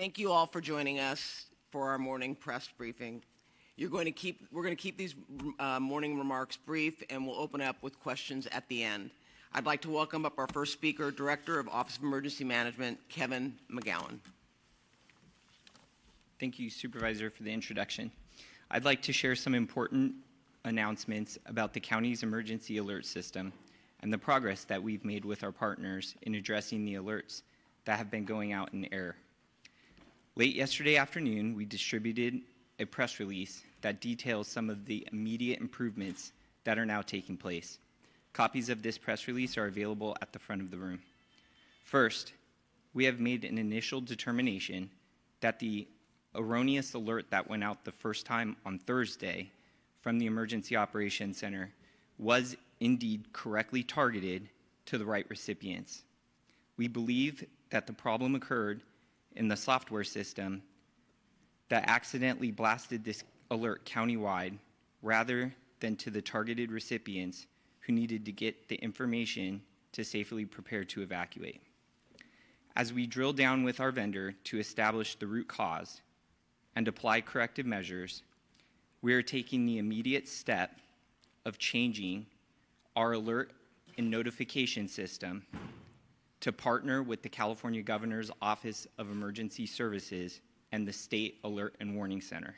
Thank you all for joining us for our morning press briefing. We're going to keep these morning remarks brief, and we'll open up with questions at the end. I'd like to welcome up our first speaker, Director of Office of Emergency Management, Kevin McGowan. Thank you, Supervisor, for the introduction. I'd like to share some important announcements about the county's emergency alert system and the progress that we've made with our partners in addressing the alerts that have been going out in error. Late yesterday afternoon, we distributed a press release that details some of the immediate improvements that are now taking place. Copies of this press release are available at the front of the room. First, we have made an initial determination that the erroneous alert that went out the first time on Thursday from the Emergency Operations Center was indeed correctly targeted to the right recipients. We believe that the problem occurred in the software system that accidentally blasted this alert countywide rather than to the targeted recipients who needed to get the information to safely prepare to evacuate. As we drill down with our vendor to establish the root cause and apply corrective measures, we are taking the immediate step of changing our alert and notification system to partner with the California Governor's Office of Emergency Services and the State Alert and Warning Center.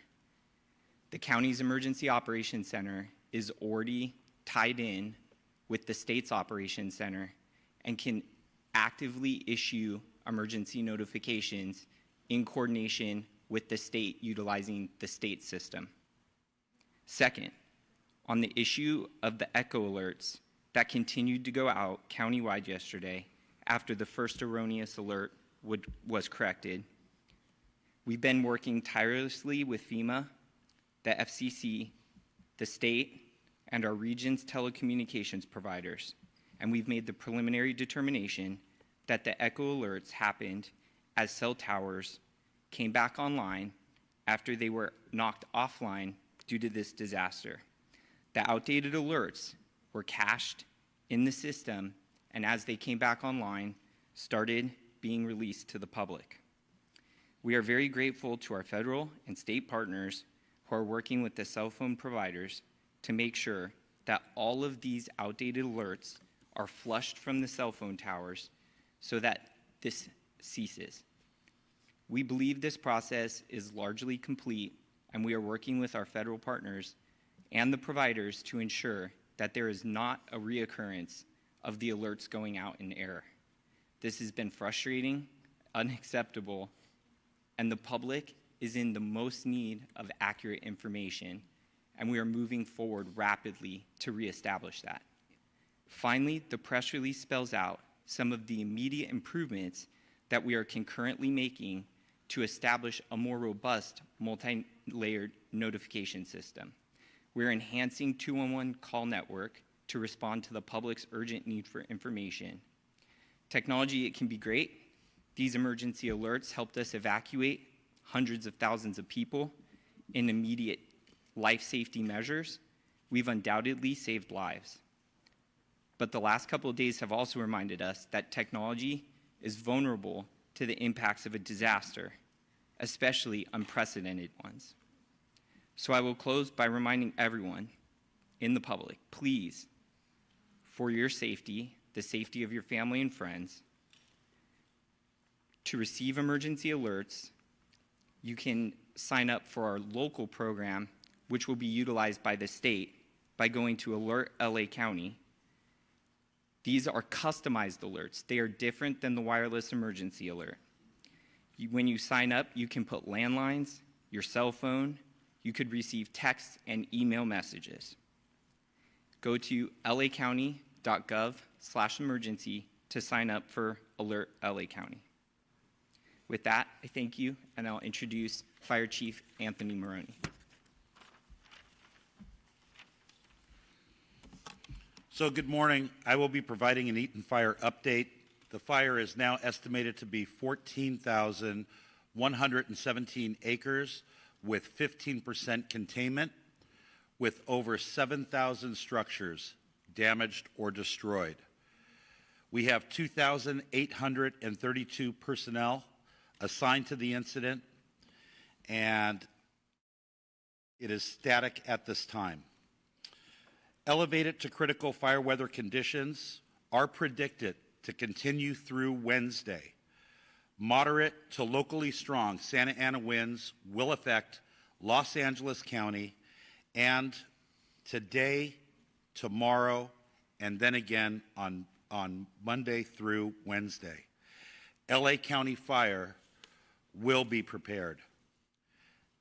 The county's Emergency Operations Center is already tied in with the state's Operations Center and can actively issue emergency notifications in coordination with the state utilizing the state system. Second, on the issue of the echo alerts that continued to go out countywide yesterday after the first erroneous alert was corrected, we've been working tirelessly with FEMA, the FCC, the state, and our region's telecommunications providers, and we've made the preliminary determination that the echo alerts happened as cell towers came back online after they were knocked offline due to this disaster. The outdated alerts were cached in the system, and as they came back online, started being released to the public. We are very grateful to our federal and state partners who are working with the cell phone providers to make sure that all of these outdated alerts are flushed from the cell phone towers so that this ceases. We believe this process is largely complete, and we are working with our federal partners and the providers to ensure that there is not a reoccurrence of the alerts going out in error. This has been frustrating, unacceptable, and the public is in the most need of accurate information, and we are moving forward rapidly to reestablish that. Finally, the press release spells out some of the immediate improvements that we are concurrently making to establish a more robust, multi-layered notification system. We're enhancing 211 call network to respond to the public's urgent need for information. Technology, it can be great. These emergency alerts helped us evacuate hundreds of thousands of people in immediate life safety measures. We've undoubtedly saved lives. But the last couple of days have also reminded us that technology is vulnerable to the impacts of a disaster, especially unprecedented ones. So I will close by reminding everyone in the public, please, for your safety, the safety of your family and friends, to receive emergency alerts, you can sign up for our local program, which will be utilized by the state by going to Alert LA County. These are customized alerts. They are different than the wireless emergency alert. When you sign up, you can put landlines, your cell phone, you could receive text and email messages. Go to lacounty.gov/emergency to sign up for Alert LA County. With that, I thank you, and I'll introduce Fire Chief Anthony Maroney. So good morning. I will be providing an Eaton Fire update. The fire is now estimated to be 14,117 acres with 15% containment, with over 7,000 structures damaged or destroyed. We have 2,832 personnel assigned to the incident, and it is static at this time. Elevated to critical fire weather conditions are predicted to continue through Wednesday. Moderate to locally strong Santa Ana winds will affect Los Angeles County, and today, tomorrow, and then again on Monday through Wednesday. LA County Fire will be prepared.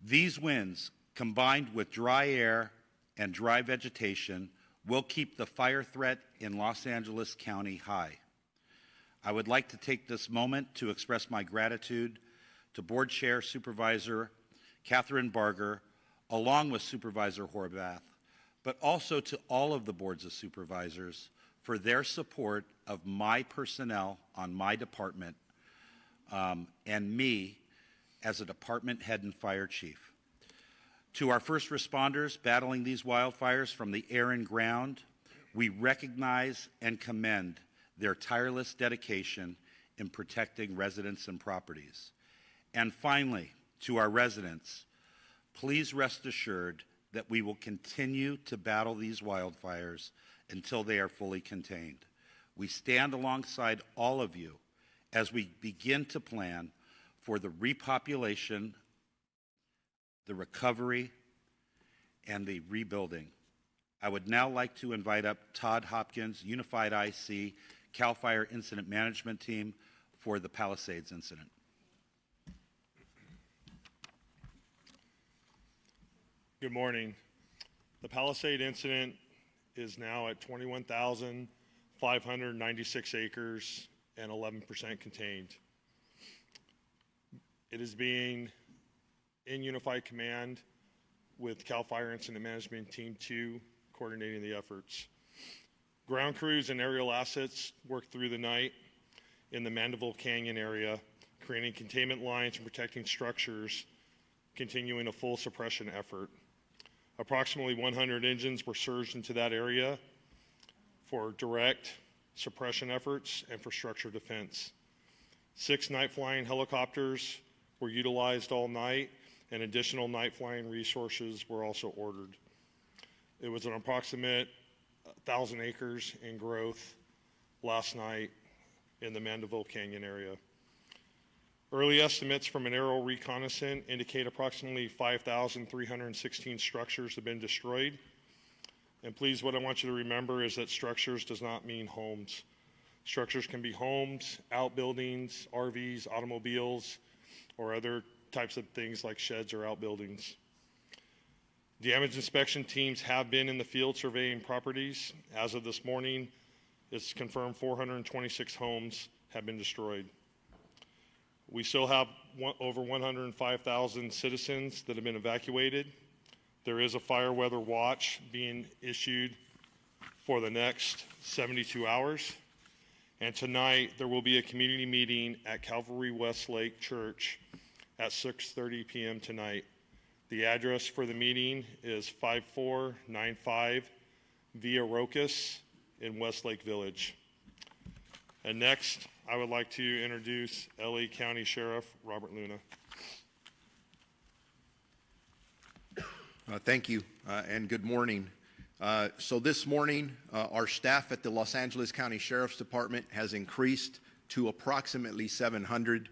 These winds, combined with dry air and dry vegetation, will keep the fire threat in Los Angeles County high. I would like to take this moment to express my gratitude to Board Chair Supervisor Catherine Barger, along with Supervisor Horvath, but also to all of the boards of supervisors for their support of my personnel on my department and me as a department head and fire chief. To our first responders battling these wildfires from the air and ground, we recognize and commend their tireless dedication in protecting residents and properties. And finally, to our residents, please rest assured that we will continue to battle these wildfires until they are fully contained. We stand alongside all of you as we begin to plan for the repopulation, the recovery, and the rebuilding. I would now like to invite up Todd Hopkins, Unified IC, CAL FIRE Incident Management Team for the Palisades incident. Good morning. The Palisade incident is now at 21,596 acres and 11% contained. It is being in unified command with CAL FIRE Incident Management Team 2 coordinating the efforts. Ground crews and aerial assets worked through the night in the Mandeville Canyon area, creating containment lines and protecting structures, continuing a full suppression effort. Approximately 100 engines were surged into that area for direct suppression efforts and for structure defense. 6 night flying helicopters were utilized all night, and additional night flying resources were also ordered. It was an approximate 1,000 acres in growth last night in the Mandeville Canyon area. Early estimates from an aerial reconnaissance indicate approximately 5,316 structures have been destroyed. And please, what I want you to remember is that structures does not mean homes. Structures can be homes, outbuildings, RVs, automobiles, or other types of things like sheds or outbuildings. Damage inspection teams have been in the field surveying properties. As of this morning, it's confirmed 426 homes have been destroyed. We still have over 105,000 citizens that have been evacuated. There is a fire weather watch being issued for the next 72 hours. And tonight, there will be a community meeting at Calvary Westlake Church at 6:30 p.m. tonight. The address for the meeting is 5495 Via Rocas in Westlake Village. And next, I would like to introduce LA County Sheriff Robert Luna. Thank you, and good morning. So this morning, our staff at the Los Angeles County Sheriff's Department has increased to approximately 700.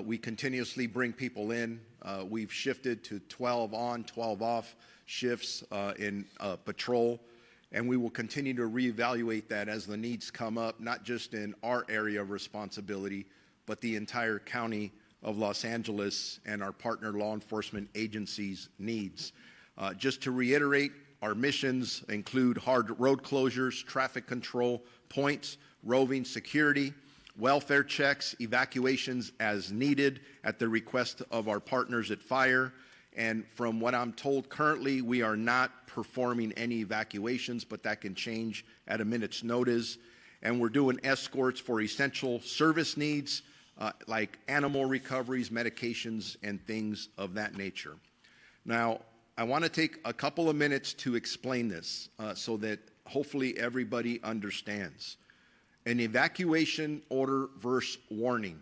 We continuously bring people in. We've shifted to 12 on, 12 off shifts in patrol, and we will continue to reevaluate that as the needs come up, not just in our area of responsibility, but the entire county of Los Angeles and our partner law enforcement agencies' needs. Just to reiterate, our missions include hard road closures, traffic control points, roving security, welfare checks, evacuations as needed at the request of our partners at fire. And from what I'm told currently, we are not performing any evacuations, but that can change at a minute's notice. And we're doing escorts for essential service needs like animal recoveries, medications, and things of that nature. Now, I want to take a couple of minutes to explain this so that hopefully everybody understands. An evacuation order versus warning.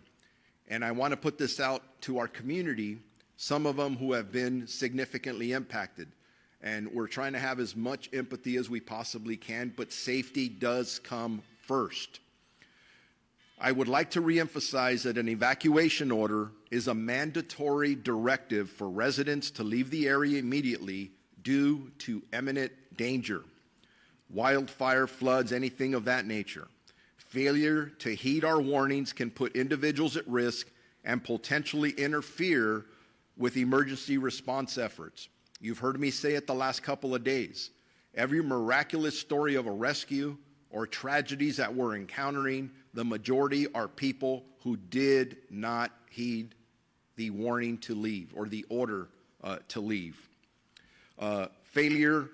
And I want to put this out to our community, some of them who have been significantly impacted. And we're trying to have as much empathy as we possibly can, but safety does come first. I would like to reemphasize that an evacuation order is a mandatory directive for residents to leave the area immediately due to imminent danger. Wildfire, floods, anything of that nature. Failure to heed our warnings can put individuals at risk and potentially interfere with emergency response efforts. You've heard me say it the last couple of days. Every miraculous story of a rescue or tragedies that we're encountering, the majority are people who did not heed the warning to leave or the order to leave. Failure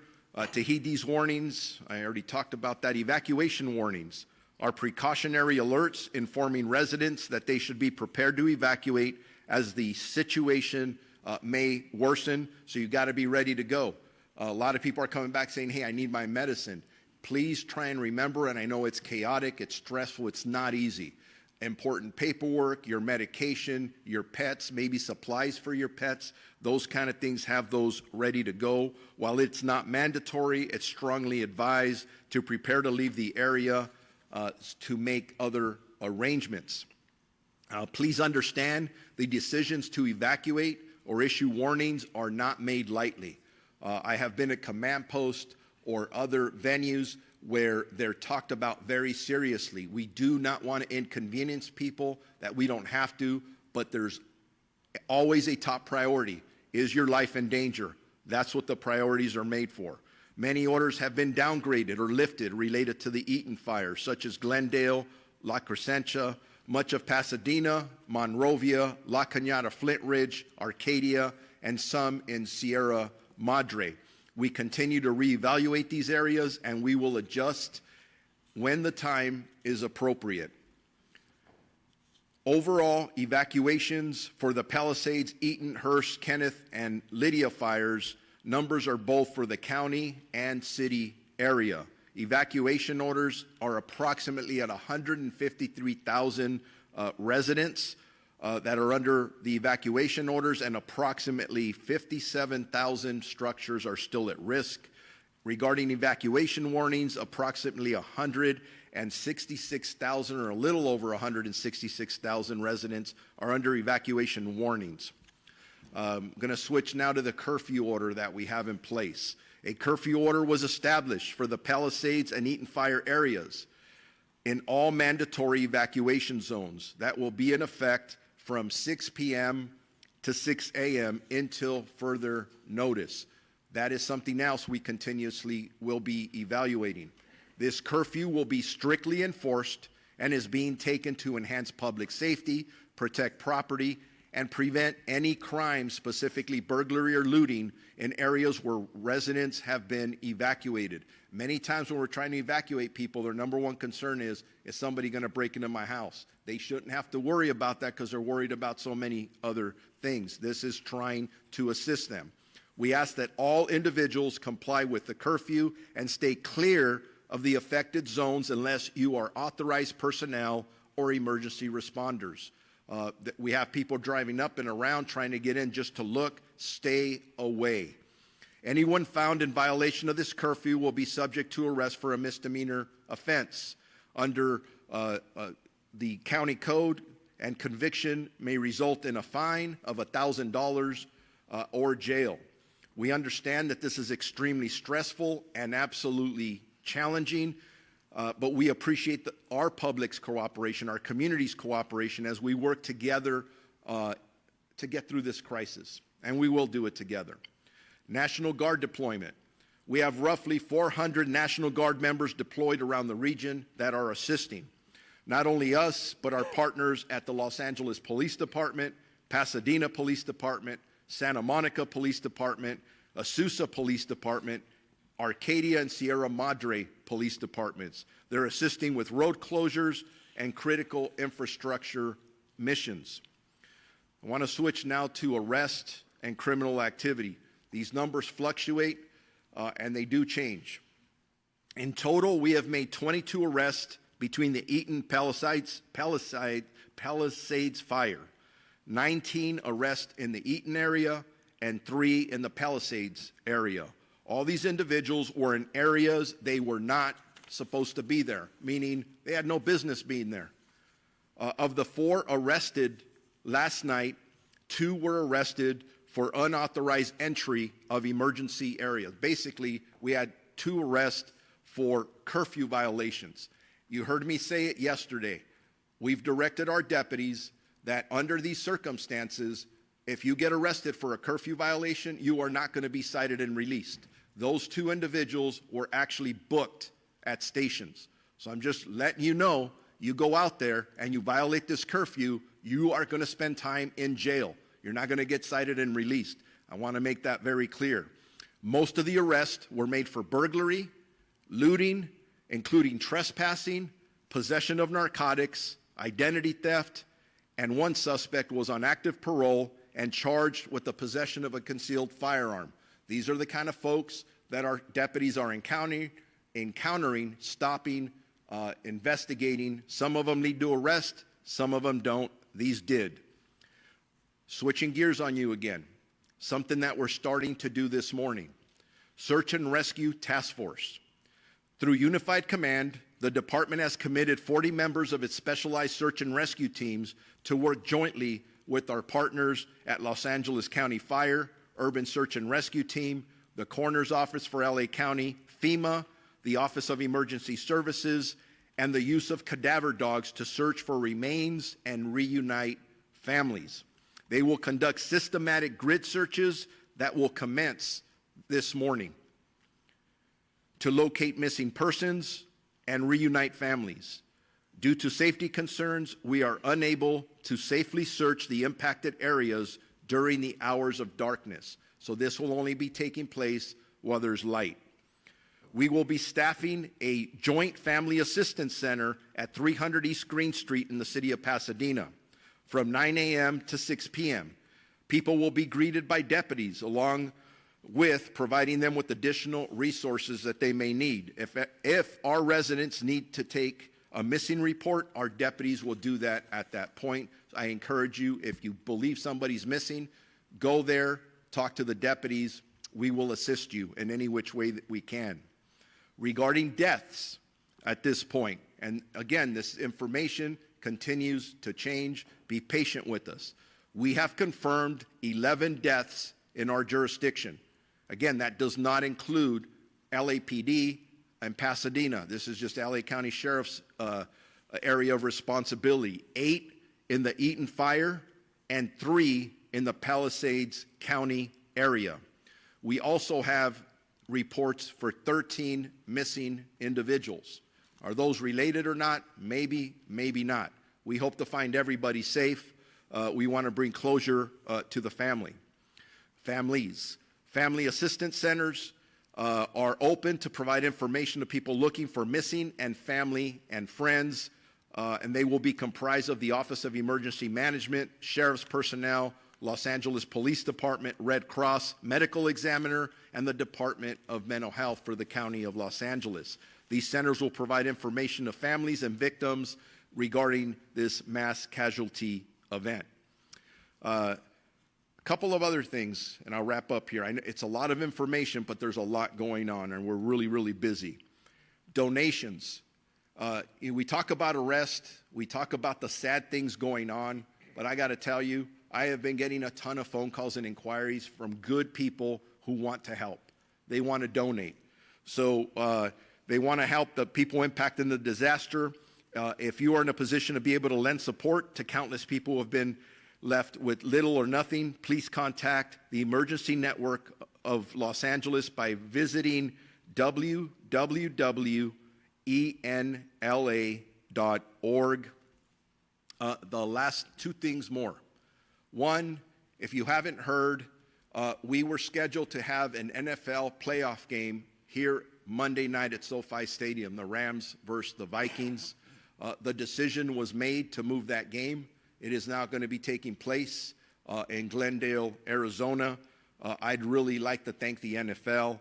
to heed these warnings, I already talked about that. Evacuation warnings are precautionary alerts informing residents that they should be prepared to evacuate as the situation may worsen, so you've got to be ready to go. A lot of people are coming back saying, hey, I need my medicine. Please try and remember, and I know it's chaotic, it's stressful, it's not easy. Important paperwork, your medication, your pets, maybe supplies for your pets, those kind of things, have those ready to go. While it's not mandatory, it's strongly advised to prepare to leave the area to make other arrangements. Please understand the decisions to evacuate or issue warnings are not made lightly. I have been at command posts or other venues where they're talked about very seriously. We do not want to inconvenience people that we don't have to, but there's always a top priority. Is your life in danger? That's what the priorities are made for. Many orders have been downgraded or lifted related to the Eaton fire, such as Glendale, La Crescentia, much of Pasadena, Monrovia, La Cañada, Flint Ridge, Arcadia, and some in Sierra Madre. We continue to reevaluate these areas, and we will adjust when the time is appropriate. Overall, evacuations for the Palisades, Eaton, Hearst, Kenneth, and Lydia fires, numbers are both for the county and city area. Evacuation orders are approximately at 153,000 residents that are under the evacuation orders, and approximately 57,000 structures are still at risk. Regarding evacuation warnings, approximately 166,000 or a little over 166,000 residents are under evacuation warnings. I'm going to switch now to the curfew order that we have in place. A curfew order was established for the Palisades and Eaton fire areas in all mandatory evacuation zones that will be in effect from 6 p.m. to 6 a.m. until further notice. That is something else we continuously will be evaluating. This curfew will be strictly enforced and is being taken to enhance public safety, protect property, and prevent any crime, specifically burglary or looting, in areas where residents have been evacuated. Many times when we're trying to evacuate people, their number one concern is somebody going to break into my house? They shouldn't have to worry about that because they're worried about so many other things. This is trying to assist them. We ask that all individuals comply with the curfew and stay clear of the affected zones unless you are authorized personnel or emergency responders. We have people driving up and around trying to get in just to look. Stay away. Anyone found in violation of this curfew will be subject to arrest for a misdemeanor offense. Under the county code, and conviction may result in a fine of $1,000 or jail. We understand that this is extremely stressful and absolutely challenging, but we appreciate our public's cooperation, our community's cooperation as we work together to get through this crisis, and we will do it together. National Guard deployment. We have roughly 400 National Guard members deployed around the region that are assisting. Not only us, but our partners at the Los Angeles Police Department, Pasadena Police Department, Santa Monica Police Department, Azusa Police Department, Arcadia and Sierra Madre Police Departments. They're assisting with road closures and critical infrastructure missions. I want to switch now to arrest and criminal activity. These numbers fluctuate and they do change. In total, we have made 22 arrests between the Eaton Palisades fire. 19 arrests in the Eaton area and 3 in the Palisades area. All these individuals were in areas they were not supposed to be there, meaning they had no business being there. Of the 4 arrested last night, 2 were arrested for unauthorized entry of emergency areas. Basically, we had 2 arrests for curfew violations. You heard me say it yesterday. We've directed our deputies that under these circumstances, if you get arrested for a curfew violation, you are not going to be cited and released. Those 2 individuals were actually booked at stations. So I'm just letting you know, you go out there and you violate this curfew, you are going to spend time in jail. You're not going to get cited and released. I want to make that very clear. Most of the arrests were made for burglary, looting, including trespassing, possession of narcotics, identity theft, and 1 suspect was on active parole and charged with the possession of a concealed firearm. These are the kind of folks that our deputies are encountering, stopping, investigating. Some of them need to arrest, some of them don't. These did. Switching gears on you again, something that we're starting to do this morning. Search and Rescue Task Force. Through Unified Command, the department has committed 40 members of its specialized search and rescue teams to work jointly with our partners at Los Angeles County Fire, Urban Search and Rescue Team, the Coroner's Office for LA County, FEMA, the Office of Emergency Services, and the use of cadaver dogs to search for remains and reunite families. They will conduct systematic grid searches that will commence this morning to locate missing persons and reunite families. Due to safety concerns, we are unable to safely search the impacted areas during the hours of darkness. So this will only be taking place while there's light. We will be staffing a joint family assistance center at 300 East Green Street in the city of Pasadena from 9 a.m. to 6 p.m. People will be greeted by deputies along with providing them with additional resources that they may need. If our residents need to take a missing report, our deputies will do that at that point. I encourage you, if you believe somebody's missing, go there, talk to the deputies. We will assist you in any which way that we can. Regarding deaths at this point, and again, this information continues to change. Be patient with us. We have confirmed 11 deaths in our jurisdiction. Again, that does not include LAPD and Pasadena. This is just LA County Sheriff's area of responsibility. 8 in the Eaton Fire and 3 in the Palisades County area. We also have reports for 13 missing individuals. Are those related or not? Maybe, maybe not. We hope to find everybody safe. We want to bring closure to the families. Family assistance centers are open to provide information to people looking for missing and family and friends, and they will be comprised of the Office of Emergency Management, Sheriff's personnel, Los Angeles Police Department, Red Cross, Medical Examiner, and the Department of Mental Health for the County of Los Angeles. These centers will provide information to families and victims regarding this mass casualty event. A couple of other things, and I'll wrap up here. I know it's a lot of information, but there's a lot going on, and we're really, really busy. Donations. We talk about arrest. We talk about the sad things going on, but I got to tell you, I have been getting a ton of phone calls and inquiries from good people who want to help. They want to donate. So they want to help the people impacted in the disaster. If you are in a position to be able to lend support to countless people who have been left with little or nothing, please contact the Emergency Network of Los Angeles by visiting www.enla.org. The last 2 things more. One, if you haven't heard, we were scheduled to have an NFL playoff game here Monday night at SoFi Stadium, the Rams versus the Vikings. The decision was made to move that game. It is now going to be taking place in Glendale, Arizona. I'd really like to thank the NFL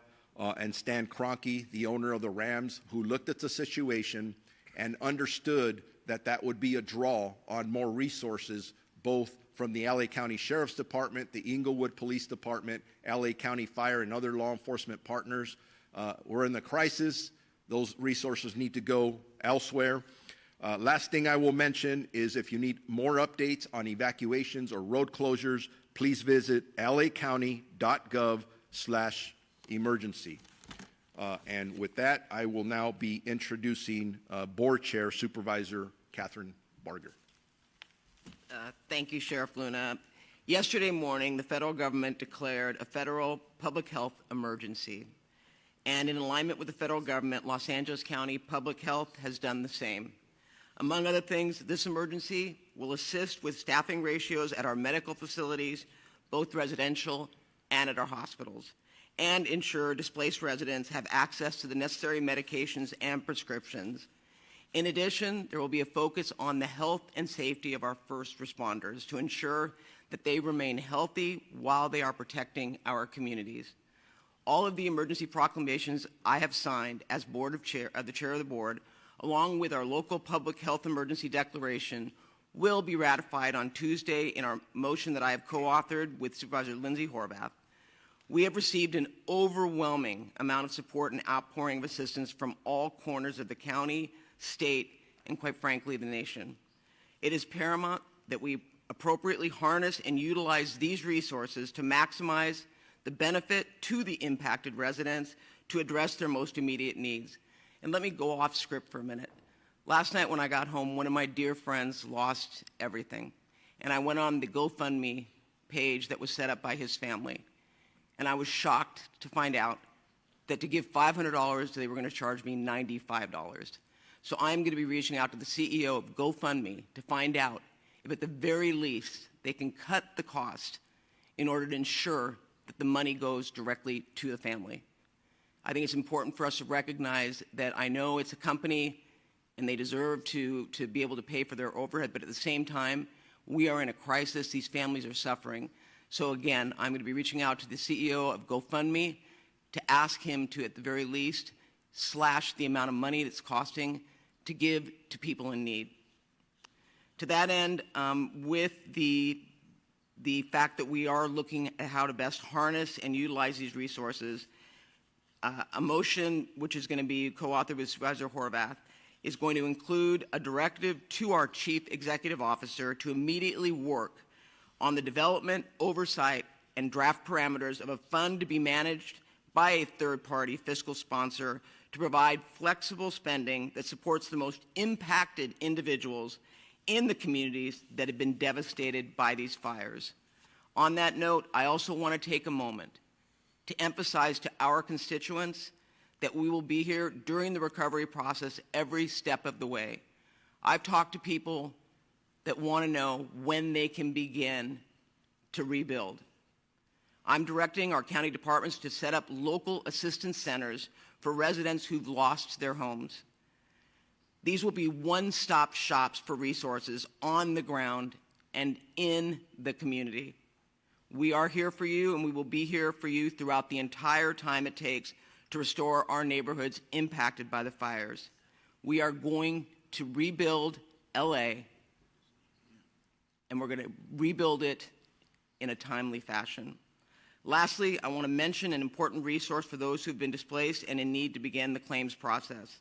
and Stan Kroenke, the owner of the Rams, who looked at the situation and understood that that would be a draw on more resources, both from the LA County Sheriff's Department, the Inglewood Police Department, LA County Fire, and other law enforcement partners. We're in the crisis. Those resources need to go elsewhere. Last thing I will mention is if you need more updates on evacuations or road closures, please visit lacounty.gov/emergency. And with that, I will now be introducing Board Chair Supervisor Catherine Barger. Thank you, Sheriff Luna. Yesterday morning, the federal government declared a federal public health emergency. And in alignment with the federal government, Los Angeles County Public Health has done the same. Among other things, this emergency will assist with staffing ratios at our medical facilities, both residential and at our hospitals, and ensure displaced residents have access to the necessary medications and prescriptions. In addition, there will be a focus on the health and safety of our first responders to ensure that they remain healthy while they are protecting our communities. All of the emergency proclamations I have signed as the chair of the board, along with our local public health emergency declaration, will be ratified on Tuesday in our motion that I have co-authored with Supervisor Lindsay Horvath. We have received an overwhelming amount of support and outpouring of assistance from all corners of the county, state, and quite frankly, the nation. It is paramount that we appropriately harness and utilize these resources to maximize the benefit to the impacted residents to address their most immediate needs. And let me go off script for a minute. Last night when I got home, one of my dear friends lost everything. And I went on the GoFundMe page that was set up by his family. And I was shocked to find out that to give $500, they were going to charge me $95. So I'm going to be reaching out to the CEO of GoFundMe to find out if at the very least they can cut the cost in order to ensure that the money goes directly to the family. I think it's important for us to recognize that I know it's a company and they deserve to be able to pay for their overhead, but at the same time, we are in a crisis. These families are suffering. So again, I'm going to be reaching out to the CEO of GoFundMe to ask him to, at the very least, slash the amount of money that's costing to give to people in need. To that end, with the fact that we are looking at how to best harness and utilize these resources, a motion which is going to be co-authored with Supervisor Horvath is going to include a directive to our Chief Executive Officer to immediately work on the development, oversight, and draft parameters of a fund to be managed by a third-party fiscal sponsor to provide flexible spending that supports the most impacted individuals in the communities that have been devastated by these fires. On that note, I also want to take a moment to emphasize to our constituents that we will be here during the recovery process every step of the way. I've talked to people that want to know when they can begin to rebuild. I'm directing our county departments to set up local assistance centers for residents who've lost their homes. These will be one-stop shops for resources on the ground and in the community. We are here for you, and we will be here for you throughout the entire time it takes to restore our neighborhoods impacted by the fires. We are going to rebuild LA, and we're going to rebuild it in a timely fashion. Lastly, I want to mention an important resource for those who've been displaced and in need to begin the claims process.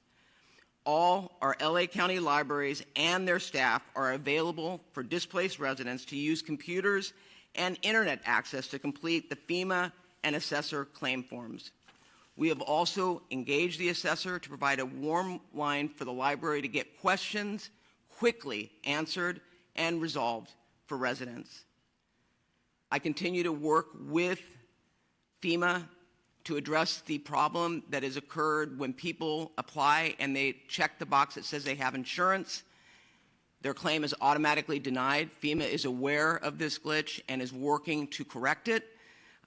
All our LA County libraries and their staff are available for displaced residents to use computers and internet access to complete the FEMA and assessor claim forms. We have also engaged the assessor to provide a warm line for the library to get questions quickly answered and resolved for residents. I continue to work with FEMA to address the problem that has occurred when people apply and they check the box that says they have insurance. Their claim is automatically denied. FEMA is aware of this glitch and is working to correct it.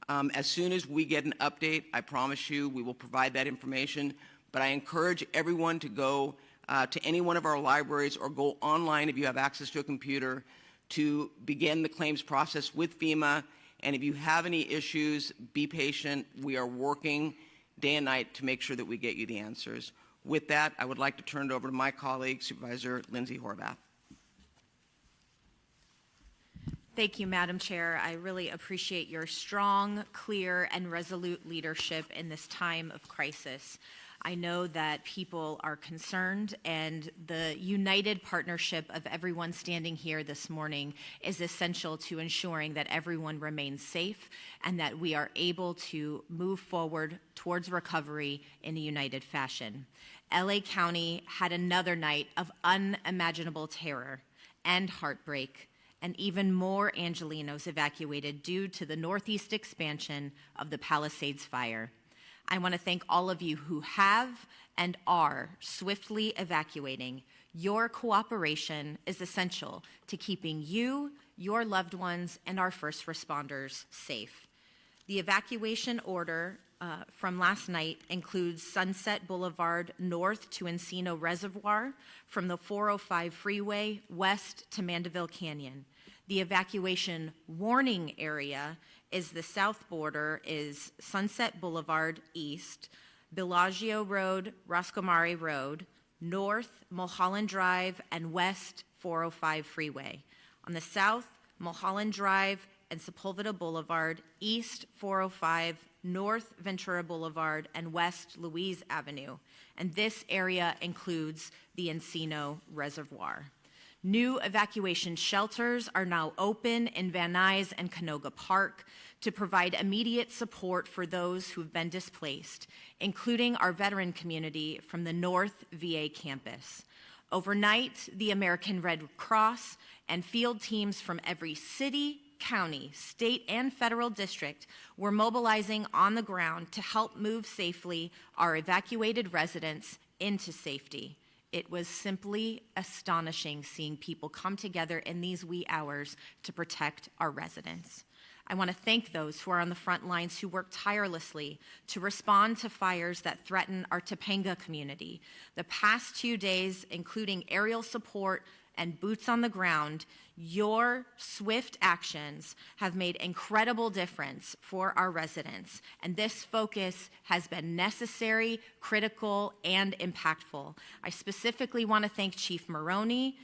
As soon as we get an update, I promise you we will provide that information. But I encourage everyone to go to any one of our libraries or go online if you have access to a computer to begin the claims process with FEMA. And if you have any issues, be patient. We are working day and night to make sure that we get you the answers. With that, I would like to turn it over to my colleague, Supervisor Lindsay Horvath. Thank you, Madam Chair. I really appreciate your strong, clear, and resolute leadership in this time of crisis. I know that people are concerned, and the united partnership of everyone standing here this morning is essential to ensuring that everyone remains safe and that we are able to move forward towards recovery in a united fashion. LA County had another night of unimaginable terror and heartbreak, and even more Angelenos evacuated due to the northeast expansion of the Palisades fire. I want to thank all of you who have and are swiftly evacuating. Your cooperation is essential to keeping you, your loved ones, and our first responders safe. The evacuation order from last night includes Sunset Boulevard north to Encino Reservoir, from the 405 freeway west to Mandeville Canyon. The evacuation warning area is the south border is Sunset Boulevard east, Bellagio Road, Roscomare Road, north Mulholland Drive, and west 405 freeway. On the south, Mulholland Drive and Sepulveda Boulevard, east 405, north Ventura Boulevard, and west Louise Avenue. And this area includes the Encino Reservoir. New evacuation shelters are now open in Van Nuys and Canoga Park to provide immediate support for those who have been displaced, including our veteran community from the North VA campus. Overnight, the American Red Cross and field teams from every city, county, state, and federal district were mobilizing on the ground to help move safely our evacuated residents into safety. It was simply astonishing seeing people come together in these wee hours to protect our residents. I want to thank those who are on the front lines who work tirelessly to respond to fires that threaten our Topanga community. The past 2 days, including aerial support and boots on the ground, your swift actions have made incredible difference for our residents, and this focus has been necessary, critical, and impactful. I specifically want to thank Chief Maroney,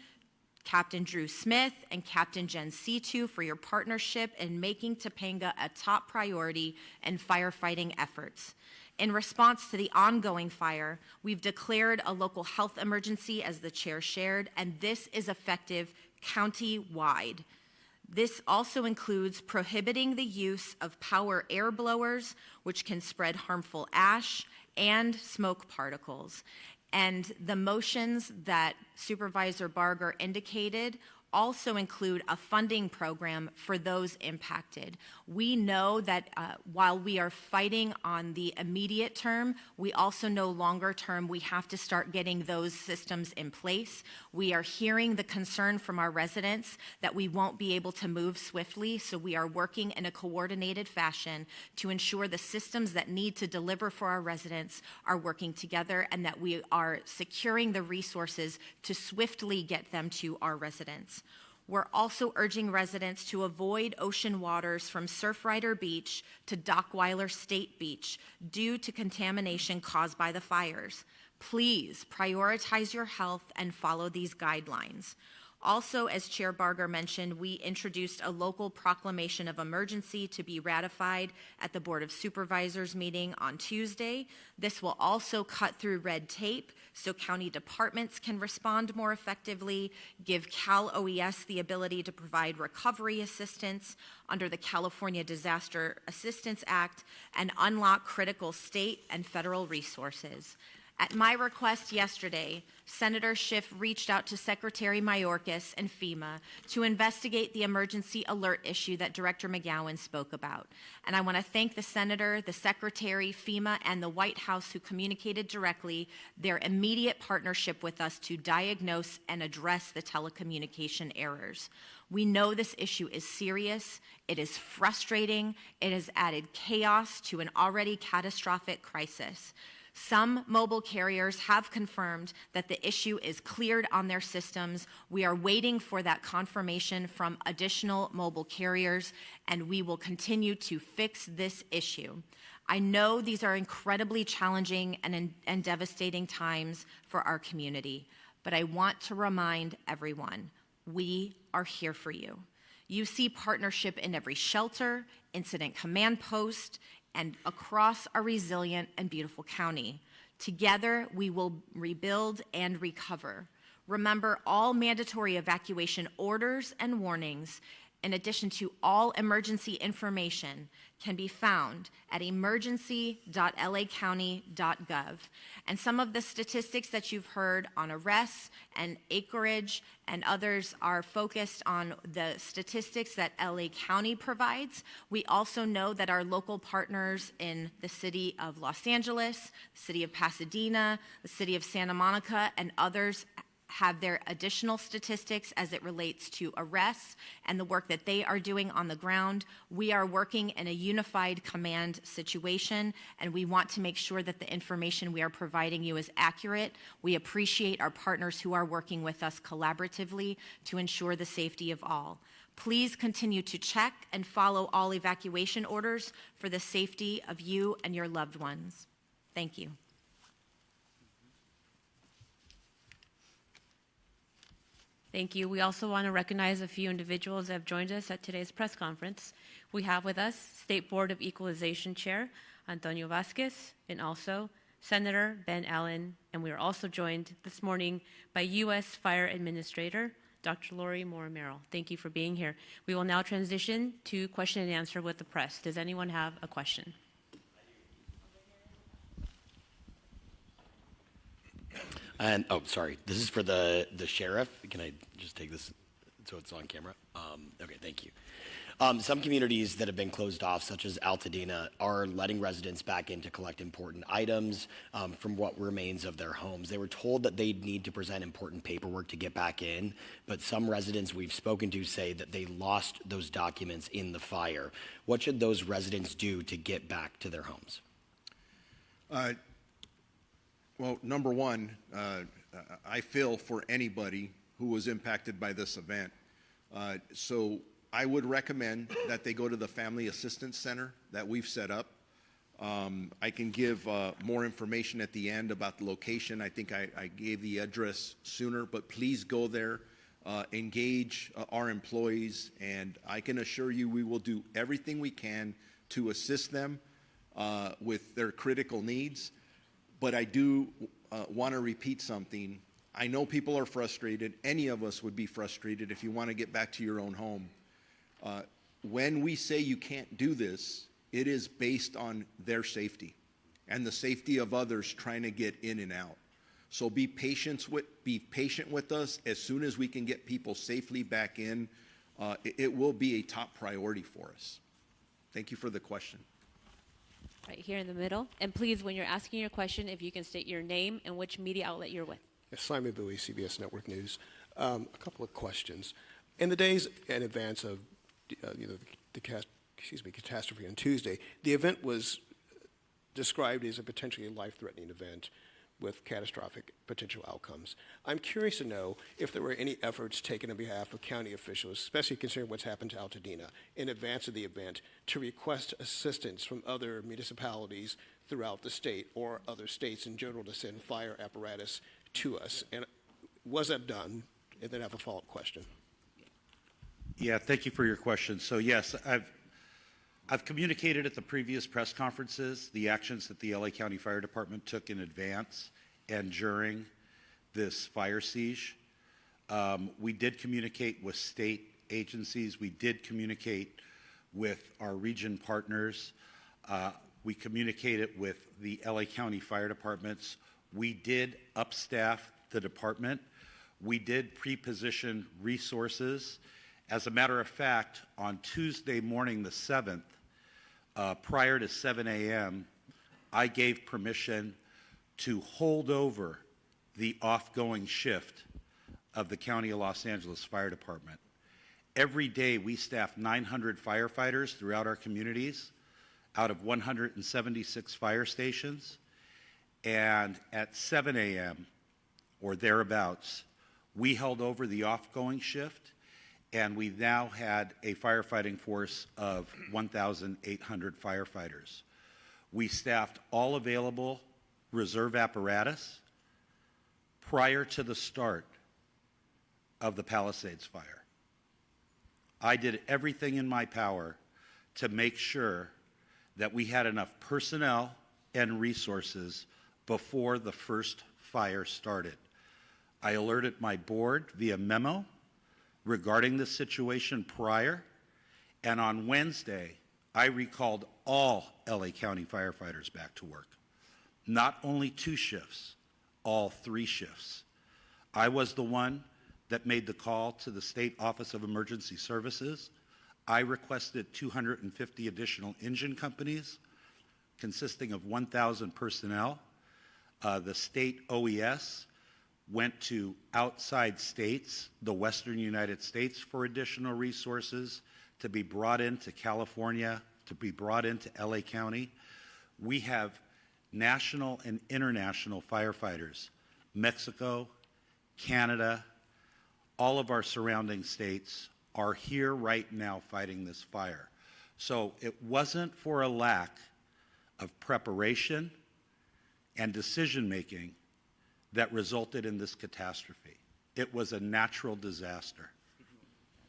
Captain Drew Smith, and Captain Jen C2 for your partnership in making Topanga a top priority in firefighting efforts. In response to the ongoing fire, we've declared a local health emergency, as the chair shared, and this is effective county-wide. This also includes prohibiting the use of power air blowers, which can spread harmful ash and smoke particles. And the motions that Supervisor Barger indicated also include a funding program for those impacted. We know that while we are fighting on the immediate term, we also know longer term we have to start getting those systems in place. We are hearing the concern from our residents that we won't be able to move swiftly, so we are working in a coordinated fashion to ensure the systems that need to deliver for our residents are working together, and that we are securing the resources to swiftly get them to our residents. We're also urging residents to avoid ocean waters from Surfrider Beach to Dockweiler State Beach due to contamination caused by the fires. Please prioritize your health and follow these guidelines. Also, as Chair Barger mentioned, we introduced a local proclamation of emergency to be ratified at the Board of Supervisors meeting on Tuesday. This will also cut through red tape so county departments can respond more effectively, give Cal OES the ability to provide recovery assistance under the California Disaster Assistance Act, and unlock critical state and federal resources. At my request yesterday, Senator Schiff reached out to Secretary Mayorkas and FEMA to investigate the emergency alert issue that Director McGowan spoke about. And I want to thank the Senator, the Secretary, FEMA, and the White House who communicated directly their immediate partnership with us to diagnose and address the telecommunication errors. We know this issue is serious, it is frustrating, it has added chaos to an already catastrophic crisis. Some mobile carriers have confirmed that the issue is cleared on their systems. We are waiting for that confirmation from additional mobile carriers, and we will continue to fix this issue. I know these are incredibly challenging and devastating times for our community, but I want to remind everyone, we are here for you. You see partnership in every shelter, incident command post, and across our resilient and beautiful county. Together, we will rebuild and recover. Remember, all mandatory evacuation orders and warnings, in addition to all emergency information, can be found at emergency.lacounty.gov. And some of the statistics that you've heard on arrests and acreage and others are focused on the statistics that LA County provides. We also know that our local partners in the city of Los Angeles, the city of Pasadena, the city of Santa Monica, and others have their additional statistics as it relates to arrests and the work that they are doing on the ground. We are working in a unified command situation, and we want to make sure that the information we are providing you is accurate. We appreciate our partners who are working with us collaboratively to ensure the safety of all. Please continue to check and follow all evacuation orders for the safety of you and your loved ones. Thank you. Thank you. We also want to recognize a few individuals that have joined us at today's press conference. We have with us State Board of Equalization Chair Antonio Vasquez and also Senator Ben Allen. And we are also joined this morning by U.S. Fire Administrator Dr. Lori Moore-Merrill. Thank you for being here. We will now transition to question and answer with the press. Does anyone have a question? And sorry, this is for the sheriff. Can I just take this so it's on camera? Okay, thank you. Some communities that have been closed off, such as Altadena, are letting residents back in to collect important items from what remains of their homes. They were told that they'd need to present important paperwork to get back in, but some residents we've spoken to say that they lost those documents in the fire. What should those residents do to get back to their homes? Well, number one, I feel for anybody who was impacted by this event. So I would recommend that they go to the Family Assistance Center that we've set up. I can give more information at the end about the location. I think I gave the address sooner, but please go there, engage our employees, and I can assure you we will do everything we can to assist them with their critical needs. But I do want to repeat something. I know people are frustrated. Any of us would be frustrated if you want to get back to your own home. When we say you can't do this, it is based on their safety and the safety of others trying to get in and out. So be patient with us. As soon as we can get people safely back in, it will be a top priority for us. Thank you for the question. Right here in the middle. And please, when you're asking your question, if you can state your name and which media outlet you're with. Simon Bowie, CBS Network News. A couple of questions. In the days in advance of the catastrophe on Tuesday, the event was described as a potentially life-threatening event with catastrophic potential outcomes. I'm curious to know if there were any efforts taken on behalf of county officials, especially considering what's happened to Altadena, in advance of the event to request assistance from other municipalities throughout the state or other states in general to send fire apparatus to us. And was that done? And then I have a follow-up question. Yeah, thank you for your question. So yes, I've communicated at the previous press conferences the actions that the LA County Fire Department took in advance and during this fire siege. We did communicate with state agencies. We did communicate with our region partners. We communicated with the LA County Fire Departments. We did upstaff the department. We did pre-position resources. As a matter of fact, on Tuesday morning, the 7th, prior to 7 a.m., I gave permission to hold over the off-going shift of the County of Los Angeles Fire Department. Every day we staff 900 firefighters throughout our communities out of 176 fire stations. And at 7 a.m. or thereabouts, we held over the off-going shift, and we now had a firefighting force of 1,800 firefighters. We staffed all available reserve apparatus prior to the start of the Palisades fire. I did everything in my power to make sure that we had enough personnel and resources before the first fire started. I alerted my board via memo regarding the situation prior, and on Wednesday, I recalled all LA County firefighters back to work. Not only 2 shifts, all 3 shifts. I was the one that made the call to the State Office of Emergency Services. I requested 250 additional engine companies consisting of 1,000 personnel. The state OES went to outside states, the Western United States, for additional resources to be brought into California, to be brought into LA County. We have national and international firefighters, Mexico, Canada, all of our surrounding states are here right now fighting this fire. So it wasn't for a lack of preparation and decision-making that resulted in this catastrophe. It was a natural disaster.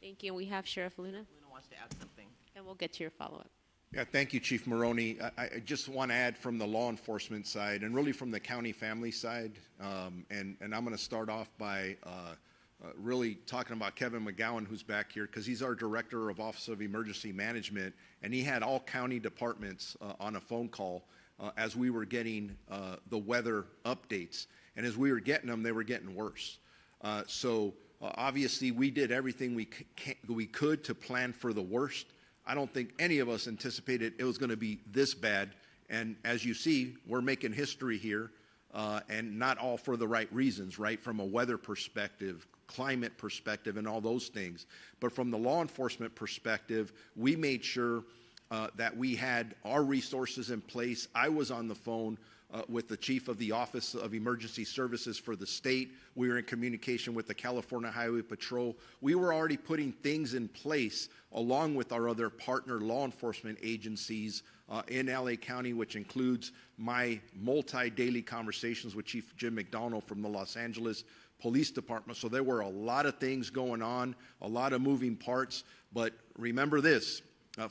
Thank you. We have Sheriff Luna, Luna wants to add something. and we'll get to your follow-up. Yeah, thank you, Chief Maroney. I just want to add from the law enforcement side and really from the county family side, and I'm going to start off by really talking about Kevin McGowan, who's back here, because he's our Director of Office of Emergency Management, and he had all county departments on a phone call as we were getting the weather updates. And as we were getting them, they were getting worse. So obviously, we did everything we could to plan for the worst. I don't think any of us anticipated it was going to be this bad. And as you see, we're making history here, and not all for the right reasons, right? From a weather perspective, climate perspective, and all those things. But from the law enforcement perspective, we made sure that we had our resources in place. I was on the phone with the chief of the Office of Emergency Services for the state. We were in communication with the California Highway Patrol. We were already putting things in place along with our other partner law enforcement agencies in LA County, which includes my multi-daily conversations with Chief Jim McDonald from the Los Angeles Police Department. So there were a lot of things going on, a lot of moving parts. But remember this,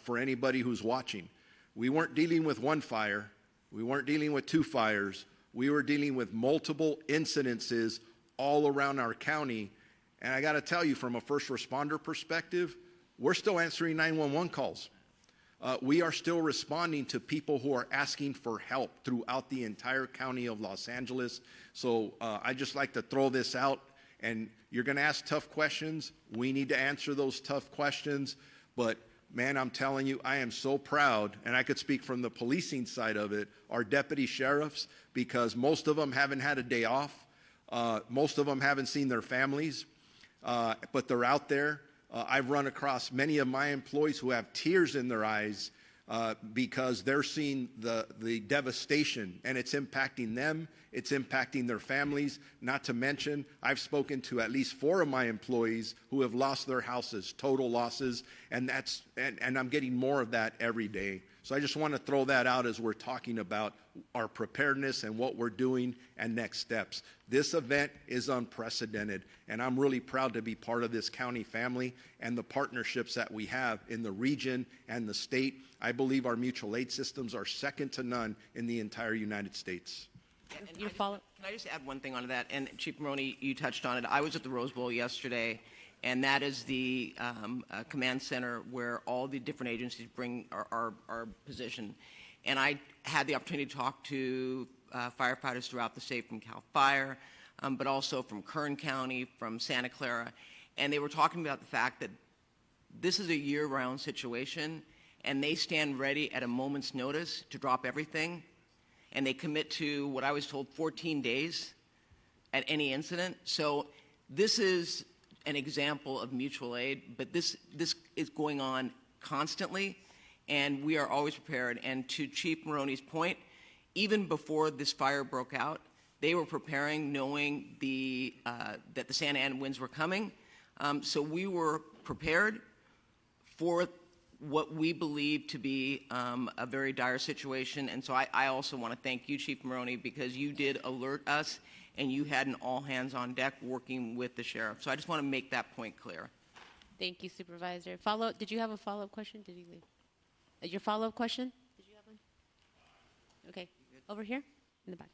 for anybody who's watching, we weren't dealing with one fire. We weren't dealing with 2 fires. We were dealing with multiple incidences all around our county. And I got to tell you, from a first responder perspective, we're still answering 911 calls. We are still responding to people who are asking for help throughout the entire county of Los Angeles. So I just like to throw this out. And you're going to ask tough questions. We need to answer those tough questions. But man, I'm telling you, I am so proud, and I could speak from the policing side of it, our deputy sheriffs, because most of them haven't had a day off. Most of them haven't seen their families, but they're out there. I've run across many of my employees who have tears in their eyes because they're seeing the devastation, and it's impacting them. It's impacting their families. Not to mention, I've spoken to at least 4 of my employees who have lost their houses, total losses, and I'm getting more of that every day. So I just want to throw that out as we're talking about our preparedness and what we're doing and next steps. This event is unprecedented, and I'm really proud to be part of this county family and the partnerships that we have in the region and the state. I believe our mutual aid systems are second to none in the entire United States. Your follow-up. Can I just add one thing onto that? And Chief Maroney, you touched on it. I was at the Rose Bowl yesterday, and that is the command center where all the different agencies are positioned. And I had the opportunity to talk to firefighters throughout the state from CAL FIRE, but also from Kern County, from Santa Clara, and they were talking about the fact that this is a year-round situation, and they stand ready at a moment's notice to drop everything, and they commit to what I was told 14 days at any incident. So this is an example of mutual aid, but this is going on constantly, and we are always prepared. And to Chief Maroney's point, even before this fire broke out, they were preparing, knowing that the Santa Ana winds were coming. So we were prepared for what we believe to be a very dire situation. And so I also want to thank you, Chief Maroney, because you did alert us and you had an all hands on deck working with the sheriff. So I just want to make that point clear. Thank you, Supervisor. Did you have a follow-up question? Did you leave? Your follow-up question? Did you have one? Okay. Over here in the back.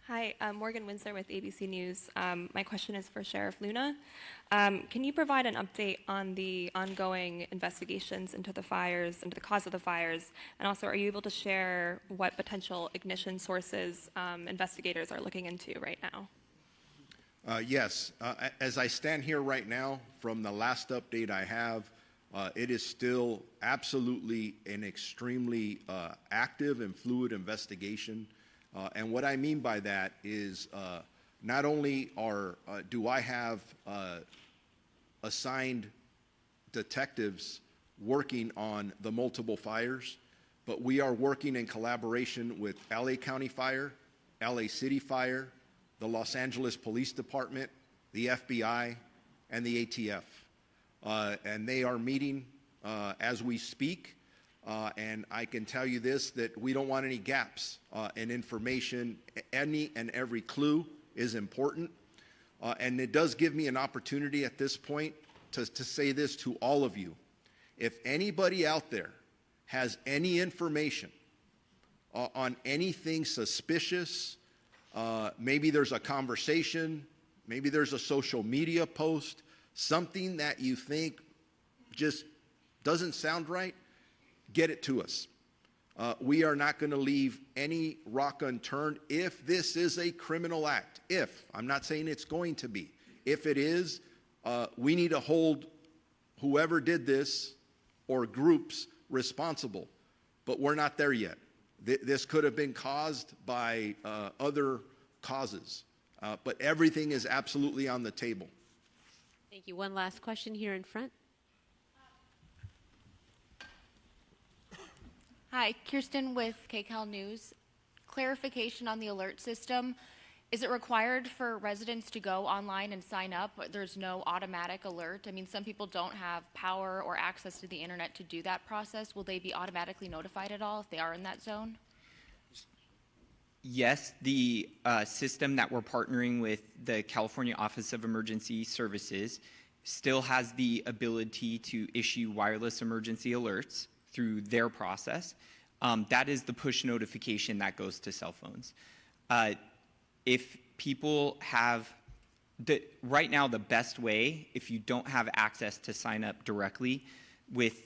Hi, I'm Morgan Windsor with ABC News. My question is for Sheriff Luna. Can you provide an update on the ongoing investigations into the fires, into the cause of the fires? And also, are you able to share what potential ignition sources investigators are looking into right now? Yes. As I stand here right now, from the last update I have, it is still absolutely an extremely active and fluid investigation. And what I mean by that is not only do I have assigned detectives working on the multiple fires, but we are working in collaboration with LA County Fire, LA City Fire, the Los Angeles Police Department, the FBI, and the ATF. And they are meeting as we speak. And I can tell you this, that we don't want any gaps in information. Any and every clue is important. And it does give me an opportunity at this point to say this to all of you. If anybody out there has any information on anything suspicious, maybe there's a conversation, maybe there's a social media post, something that you think just doesn't sound right, get it to us. We are not going to leave any rock unturned if this is a criminal act. If, I'm not saying it's going to be. If it is, we need to hold whoever did this or groups responsible. But we're not there yet. This could have been caused by other causes. But everything is absolutely on the table. Thank you. One last question here in front. Hi, Kirsten with KCAL News. Clarification on the alert system. Is it required for residents to go online and sign up? There's no automatic alert. I mean, some people don't have power or access to the internet to do that process. Will they be automatically notified at all if they are in that zone? Yes, the system that we're partnering with the California Office of Emergency Services still has the ability to issue wireless emergency alerts through their process. That is the push notification that goes to cell phones. If people have, right now the best way, if you don't have access to sign up directly with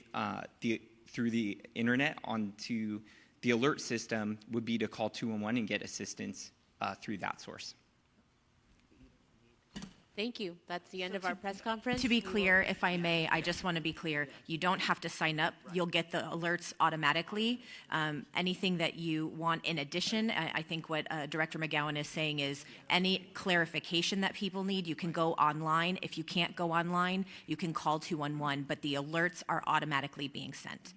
through the internet onto the alert system, would be to call 211 and get assistance through that source. Thank you. That's the end of our press conference. To be clear, if I may, I just want to be clear. You don't have to sign up. You'll get the alerts automatically. Anything that you want in addition, I think what Director McGowan is saying is any clarification that people need, you can go online. If you can't go online, you can call 211, but the alerts are automatically being sent.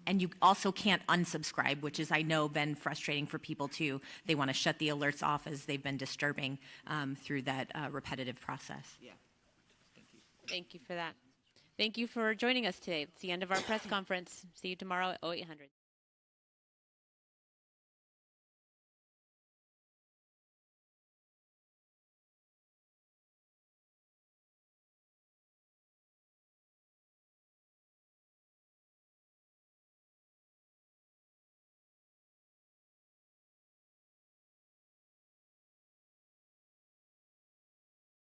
And you also can't unsubscribe, which is, I know, been frustrating for people too. They want to shut the alerts off as they've been disturbing through that repetitive process. Yeah. Thank you for that. Thank you for joining us today. It's the end of our press conference. See you tomorrow at 0800.